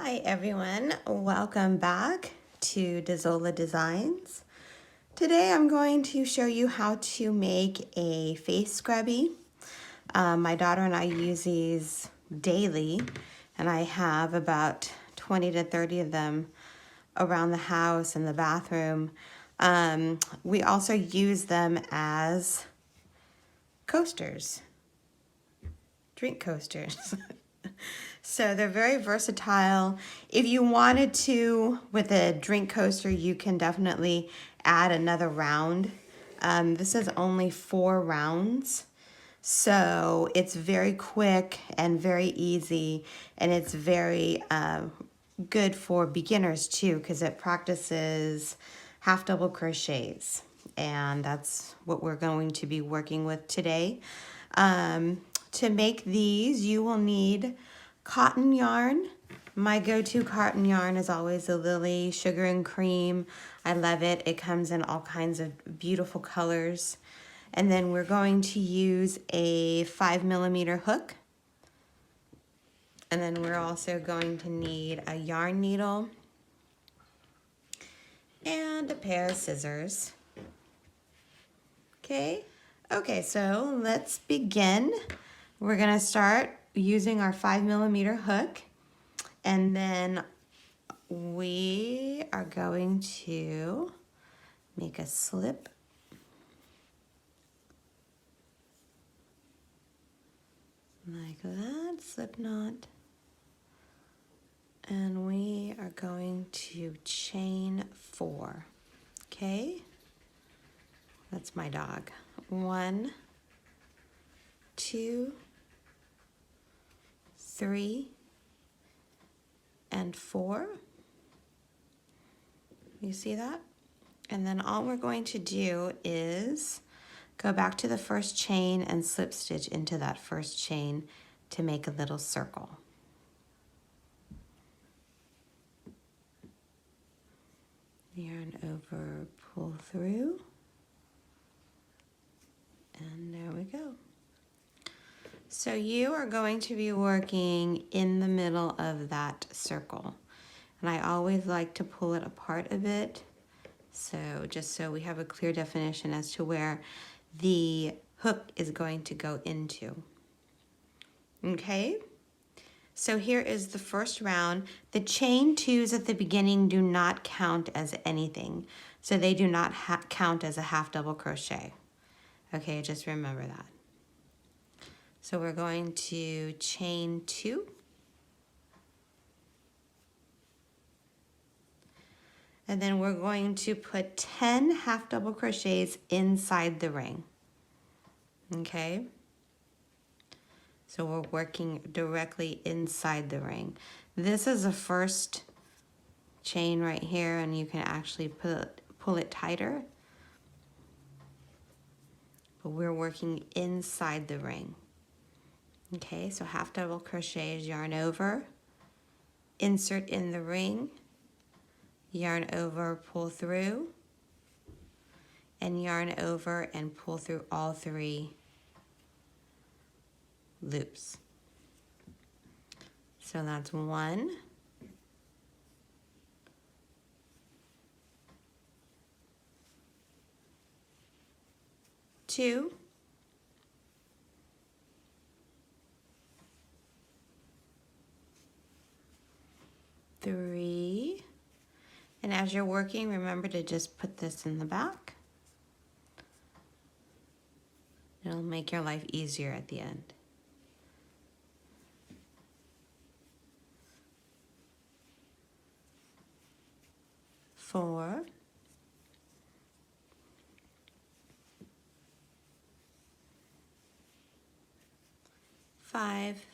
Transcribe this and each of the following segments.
Hi everyone, welcome back to Dezola Designs. Today I'm going to show you how to make a face scrubby. My daughter and I use these daily, and I have about 20 to 30 of them around the house and the bathroom. We also use them as coasters, drink coasters. So they're very versatile. If you wanted to, with a drink coaster, you can definitely add another round. This is only 4 rounds. So it's very quick and very easy, and it's very good for beginners too, because it practices half double crochets, and that's what we're going to be working with today. To make these, you will need cotton yarn. My go-to cotton yarn is always the Lily Sugar and Cream. I love it. It comes in all kinds of beautiful colors. And then we're going to use a 5mm hook. And then we're also going to need a yarn needle and a pair of scissors. Okay, so let's begin. We're gonna start using our 5mm hook, and then we are going to make a slip like that, slip knot, and we are going to chain 4. Okay, that's my dog. 1, 2, 3, and 4. You see that? And then all we're going to do is go back to the first chain and slip stitch into that first chain to make a little circle. Yarn over, pull through, and there we go. So you are going to be working in the middle of that circle. And I always like to pull it apart a bit, so just so we have a clear definition as to where the hook is going to go into. Okay, so here is the first round. The chain 2s at the beginning do not count as anything, so they do not count as a half double crochet. Okay, just remember that. So we're going to chain 2. And then we're going to put 10 half double crochets inside the ring. Okay? So we're working directly inside the ring. This is the first chain right here, and you can actually pull it tighter. But we're working inside the ring. Okay, so half double crochets, yarn over, insert in the ring, yarn over, pull through, and yarn over and pull through all 3 loops. So that's 1, 2, 3, and as you're working, remember to just put this in the back. It'll make your life easier at the end. 4, 5,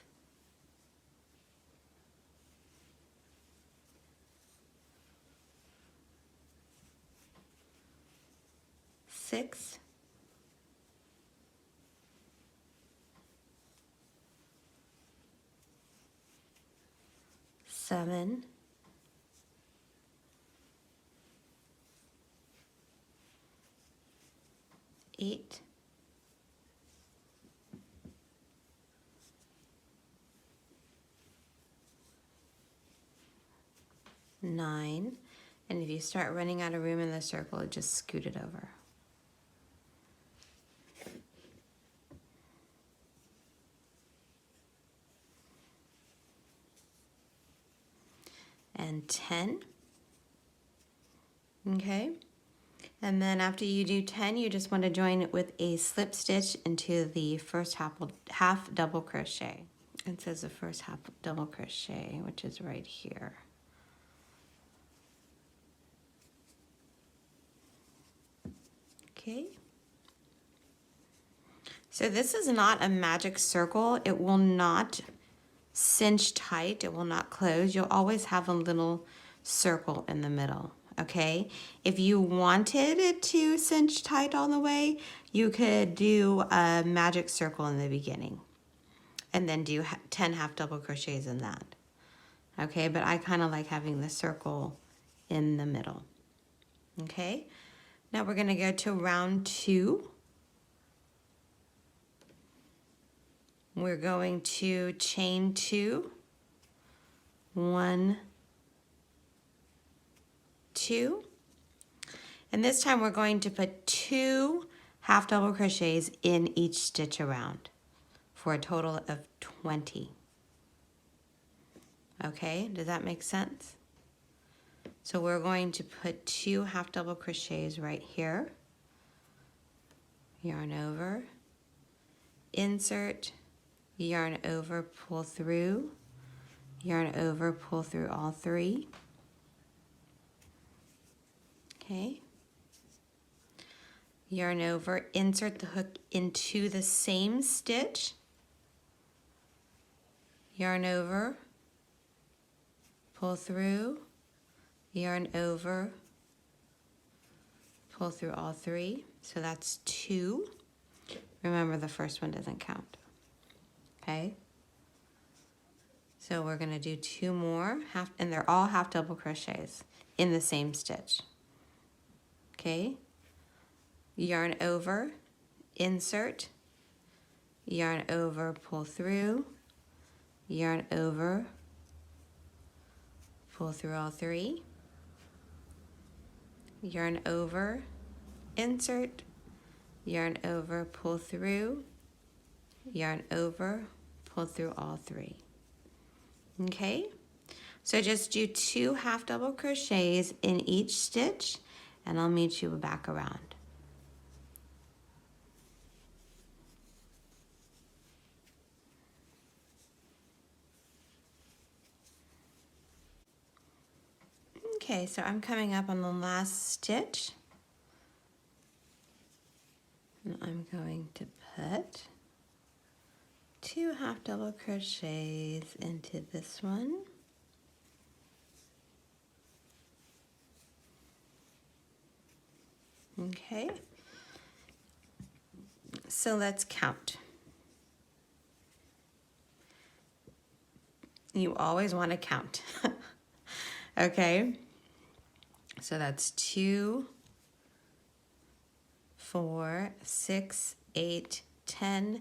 6, 7, 8, 9, 9, and if you start running out of room in the circle, just scoot it over. And 10. Okay, and then after you do 10, you just want to join it with a slip stitch into the first half double crochet. It says the first half double crochet, which is right here. Okay. So this is not a magic circle. It will not cinch tight. It will not close. You'll always have a little circle in the middle. Okay. If you wanted it to cinch tight all the way, you could do a magic circle in the beginning and then do 10 half double crochets in that. Okay. But I kind of like having the circle in the middle. Okay. Now we're going to go to round 2. We're going to chain 2, 1, 2, and this time we're going to put 2 half double crochets in each stitch around for a total of 20. Okay, does that make sense? So we're going to put 2 half double crochets right here, yarn over, insert, yarn over, pull through, yarn over, pull through all 3. Okay. Yarn over, insert the hook into the same stitch, yarn over, pull through, yarn over, pull through all 3. So that's 2. Remember, the first one doesn't count. Okay. So we're going to do 2 more, and they're all half double crochets in the same stitch. Okay. Yarn over, insert, yarn over, pull through, yarn over, pull through all 3, yarn over, insert, yarn over, pull through, yarn over, pull through all 3. Okay, so just do 2 half double crochets in each stitch, and I'll meet you back around. Okay, so I'm coming up on the last stitch, and I'm going to put 2 half double crochets into this one. Okay, so let's count. You always want to count. Okay, so that's 2, 4, 6, 8, 10,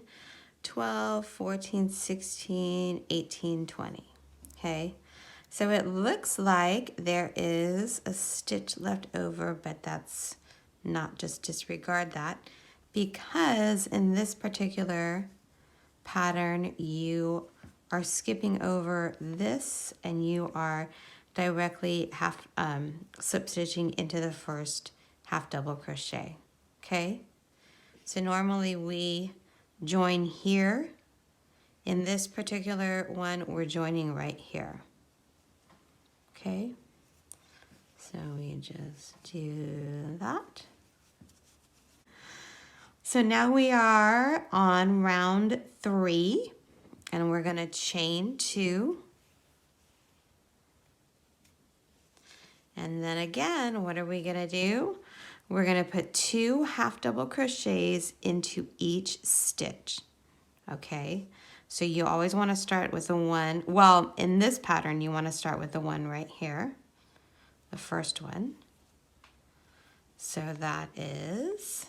12, 14, 16, 18, 20. Okay, so it looks like there is a stitch left over, but that's not, just disregard that, because in this particular pattern you are skipping over this and you are directly slip stitching into the first half double crochet. Okay, so normally we join here. In this particular one, we're joining right here. Okay, so we just do that. So now we are on round 3, and we're going to chain 2. And then again, what are we going to do? We're going to put 2 half double crochets into each stitch. Okay, so you always want to start with the one, well, in this pattern, you want to start with the one right here, the first one. So that is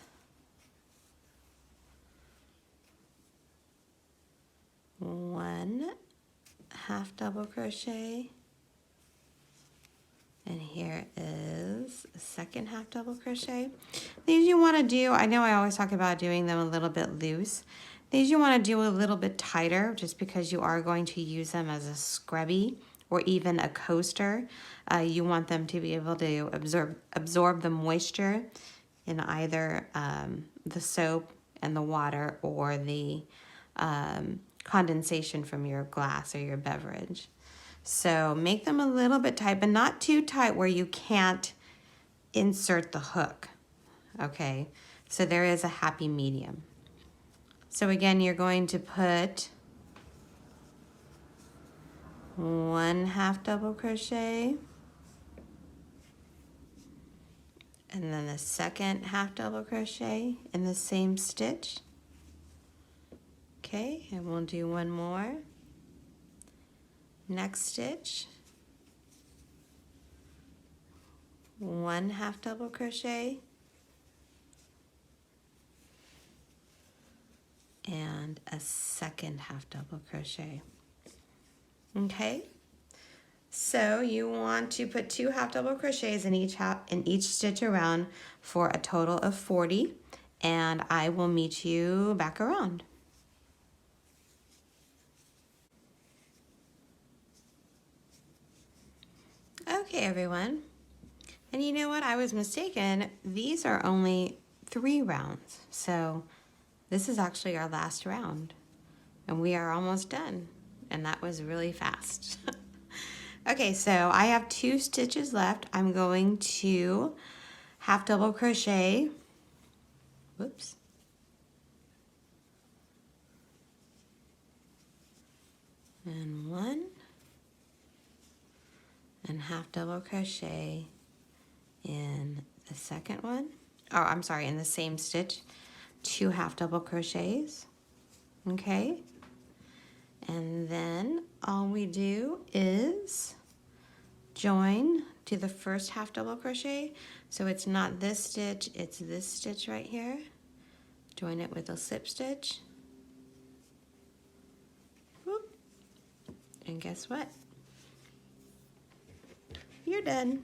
1 half double crochet, And here is a second half double crochet. These you want to do, I know I always talk about doing them a little bit loose. These you want to do a little bit tighter just because you are going to use them as a scrubby or even a coaster. You want them to be able to absorb the moisture in either the soap and the water or the condensation from your glass or your beverage. So make them a little bit tight, but not too tight where you can't insert the hook, okay? So there is a happy medium. So again, you're going to put 1 half double crochet, and then the second half double crochet in the same stitch. Okay, and we'll do one more. Next stitch, 1 half double crochet, and a second half double crochet. Okay, so you want to put 2 half double crochets in each stitch around for a total of 40, and I will meet you back around. Okay, everyone. And you know what? I was mistaken. These are only 3 rounds. So this is actually our last round. And we are almost done. And that was really fast. Okay, so I have 2 stitches left. I'm going to half double crochet. Whoops. And 1. And half double crochet in the second one. Oh, I'm sorry, in the same stitch, 2 half double crochets. Okay. And then all we do is join to the first half double crochet. So it's not this stitch, it's this stitch right here. Join it with a slip stitch. Whoop. And guess what? You're done.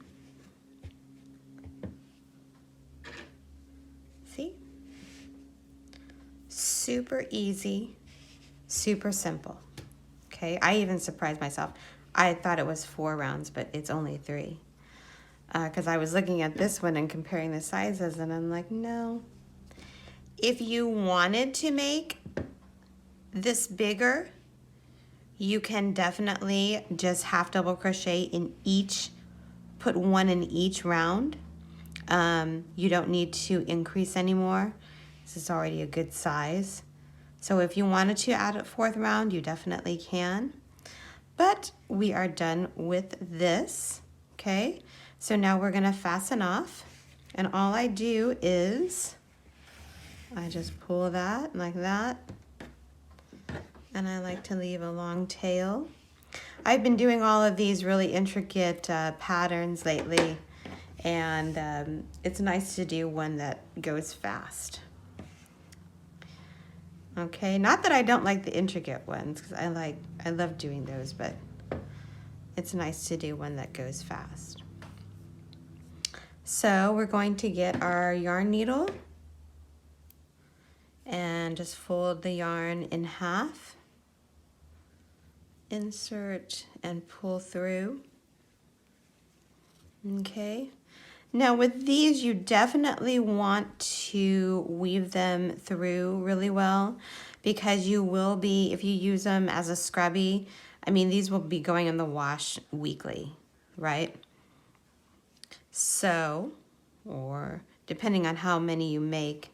See? Super easy, super simple. Okay, I even surprised myself. I thought it was 4 rounds, but it's only 3. Because I was looking at this one and comparing the sizes, and I'm like, no. If you wanted to make this bigger, you can definitely just half double crochet in each, put 1 in each round. You don't need to increase anymore. This is already a good size. So if you wanted to add a 4th round, you definitely can. But we are done with this, okay? So now we're gonna fasten off. And all I do is, I just pull that like that. And I like to leave a long tail. I've been doing all of these really intricate patterns lately. And it's nice to do one that goes fast. Okay, not that I don't like the intricate ones, because I love doing those, but it's nice to do one that goes fast. So we're going to get our yarn needle and just fold the yarn in half, insert and pull through. Okay. Now with these, you definitely want to weave them through really well, because you will be, if you use them as a scrubby, I mean, these will be going in the wash weekly, right? So, or depending on how many you make,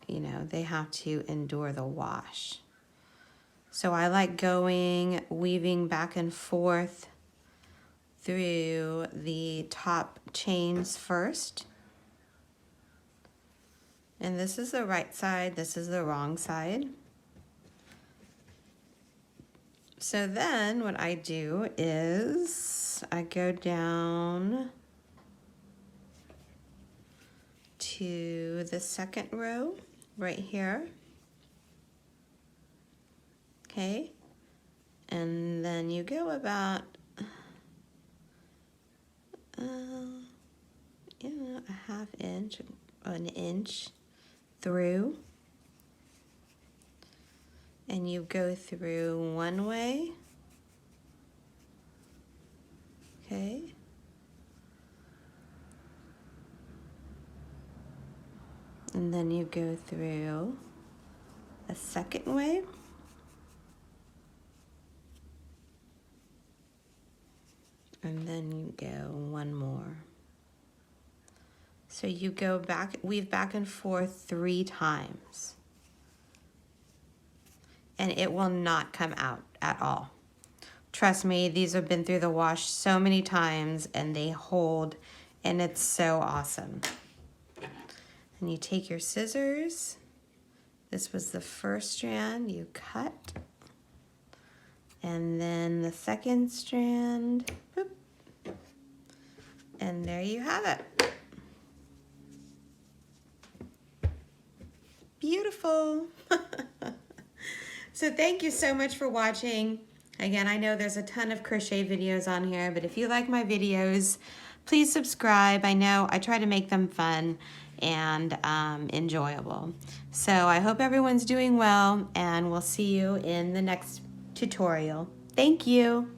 you know, they have to endure the wash. So I like weaving back and forth through the top chains first. And this is the right side, this is the wrong side. So then what I do is I go down to the second row right here. Okay, and then you go about yeah, a half inch, an inch through. And you go through one way. Okay. And then you go through a second way. And then you go one more. So you go back, weave back and forth 3 times. And it will not come out at all. Trust me, these have been through the wash so many times and they hold, and it's so awesome. And you take your scissors. This was the first strand, you cut. And then the second strand, boop. And there you have it. Beautiful. So thank you so much for watching. Again, I know there's a ton of crochet videos on here, but if you like my videos, please subscribe. I know I try to make them fun and enjoyable. So I hope everyone's doing well, and we'll see you in the next tutorial. Thank you.